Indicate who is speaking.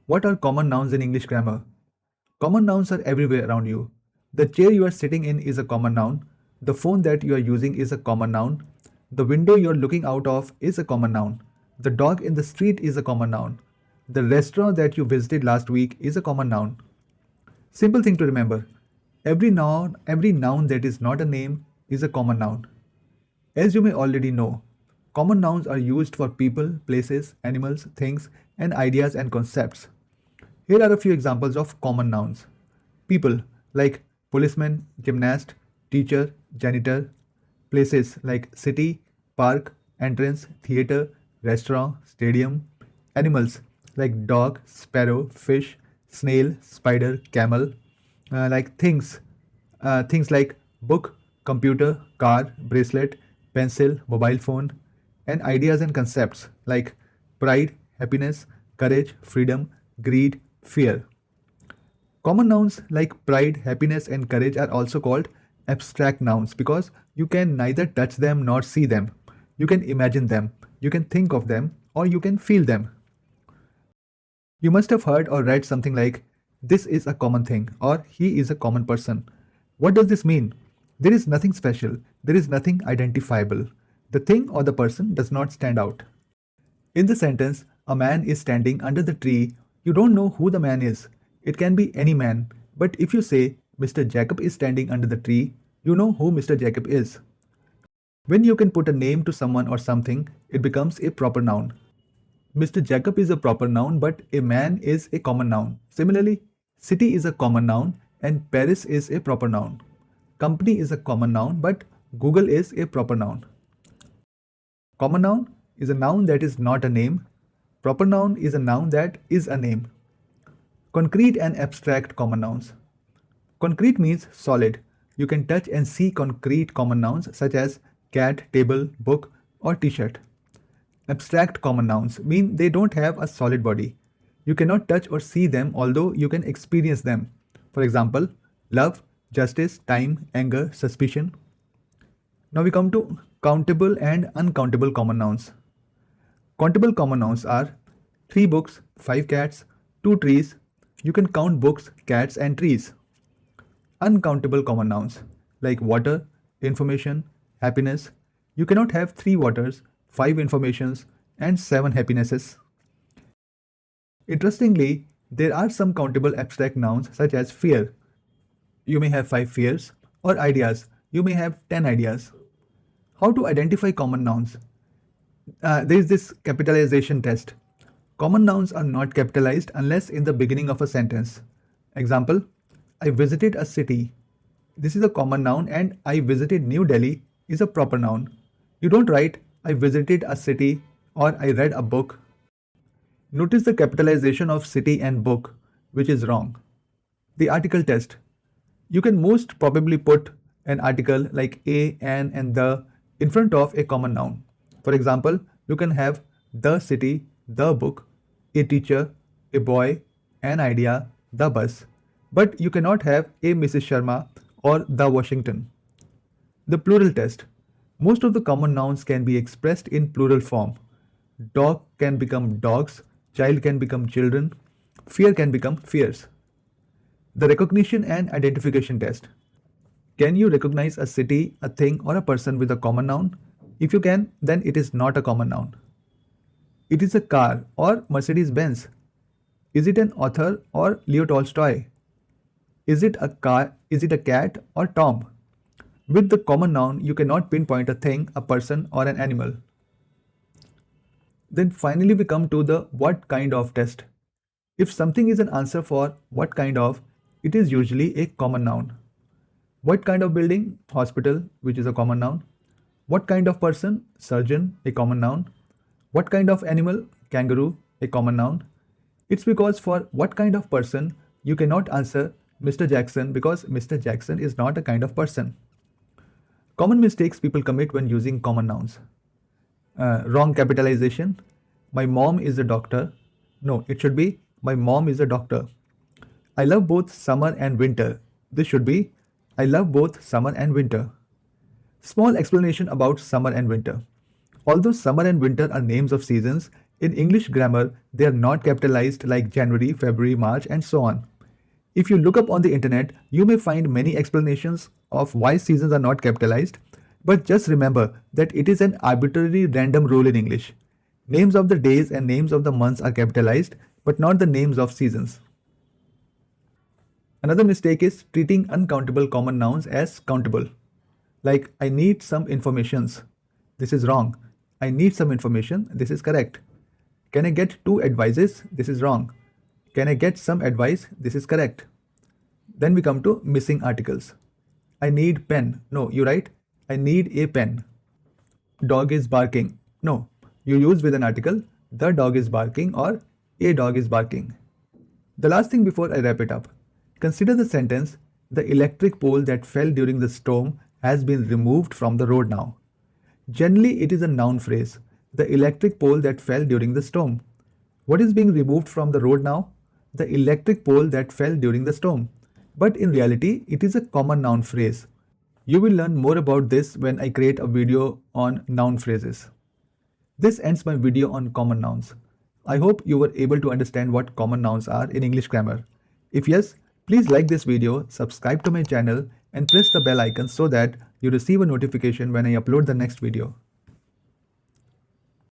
Speaker 1: What are common nouns in English grammar? Common nouns are everywhere around you. The chair you are sitting in is a common noun. The phone that you are using is a common noun. The window you are looking out of is a common noun. The dog in the street is a common noun. The restaurant that you visited last week is a common noun. Simple thing to remember. Every noun that is not a name is a common noun. As you may already know, common nouns are used for people, places, animals, things, and ideas and concepts. Here are a few examples of common nouns. People like policeman, gymnast, teacher, janitor. Places like city, park, entrance, theater, restaurant, stadium. Animals like dog, sparrow, fish, snail, spider, camel. Things like book, computer, car, bracelet, pencil, mobile phone, and ideas and concepts like pride, happiness, courage, freedom, greed, fear. Common nouns like pride, happiness, and courage are also called abstract nouns because you can neither touch them nor see them. You can imagine them, you can think of them, or you can feel them. You must have heard or read something like, this is a common thing, or he is a common person. What does this mean? There is nothing special, there is nothing identifiable. The thing or the person does not stand out. In the sentence, a man is standing under the tree, you don't know who the man is. It can be any man, but if you say, Mr. Jacob is standing under the tree, you know who Mr. Jacob is. When you can put a name to someone or something, it becomes a proper noun. Mr. Jacob is a proper noun, but a man is a common noun. Similarly, city is a common noun and Paris is a proper noun. Company is a common noun, but Google is a proper noun. Common noun is a noun that is not a name. Proper noun is a noun that is a name. Concrete and abstract common nouns. Concrete means solid. You can touch and see concrete common nouns such as cat, table, book, or t-shirt. Abstract common nouns mean they don't have a solid body. You cannot touch or see them, although you can experience them. For example, love, justice, time, anger, suspicion. Now we come to countable and uncountable common nouns. Countable common nouns are 3 books, 5 cats, 2 trees. You can count books, cats, and trees. Uncountable common nouns like water, information, happiness. You cannot have 3 waters, 5 informations, and 7 happinesses. Interestingly, there are some countable abstract nouns such as fear. You may have 5 fears, or ideas. You may have 10 ideas. How to identify common nouns? There is this capitalization test. Common nouns are not capitalized unless in the beginning of a sentence. Example, I visited a city. This is a common noun and I visited New Delhi is a proper noun. You don't write I visited a city or I read a book. Notice the capitalization of city and book, which is wrong. The article test. You can most probably put an article like a, an, and the in front of a common noun. For example, you can have the city, the book, a teacher, a boy, an idea, the bus. But you cannot have a Mrs. Sharma or the Washington. The plural test. Most of the common nouns can be expressed in plural form. Dog can become dogs, child can become children, fear can become fears. The recognition and identification test. Can you recognize a city, a thing, or a person with a common noun? If you can, then it is not a common noun. It is a car or Mercedes Benz. Is it an author or Leo Tolstoy? Is it a car? Is it a cat or Tom? With the common noun, you cannot pinpoint a thing, a person, or an animal. Then finally, we come to the what kind of test. If something is an answer for what kind of, it is usually a common noun. What kind of building? Hospital, which is a common noun. What kind of person? Surgeon, a common noun. What kind of animal? Kangaroo, a common noun. It's because for what kind of person, you cannot answer Mr. Jackson because Mr. Jackson is not a kind of person. Common mistakes people commit when using common nouns. Wrong capitalization. My mom is a doctor. No, it should be my mom is a doctor. I love both summer and winter. This should be I love both summer and winter. Small explanation about summer and winter. Although summer and winter are names of seasons, In English grammar, they are not capitalized like January, February, March, and so on. If you look up on the internet, you may find many explanations of why seasons are not capitalized, but just remember that it is an arbitrary random rule in English. Names of the days and names of the months are capitalized, but not the names of seasons. Another mistake is treating uncountable common nouns as countable. Like, I need some informations. This is wrong. I need some information. This is correct. Can I get two advices? This is wrong. Can I get some advice? This is correct. Then we come to missing articles. I need pen. No, you write, I need a pen. Dog is barking. No, you use with an article, the dog is barking or a dog is barking. The last thing before I wrap it up, consider the sentence, the electric pole that fell during the storm has been removed from the road now. Generally, it is a noun phrase, the electric pole that fell during the storm. What is being removed from the road now? The electric pole that fell during the storm. But in reality, it is a common noun phrase. You will learn more about this when I create a video on noun phrases. This ends my video on common nouns. I hope you were able to understand what common nouns are in English grammar. If yes, please like this video, subscribe to my channel and press the bell icon so that you receive a notification when I upload the next video.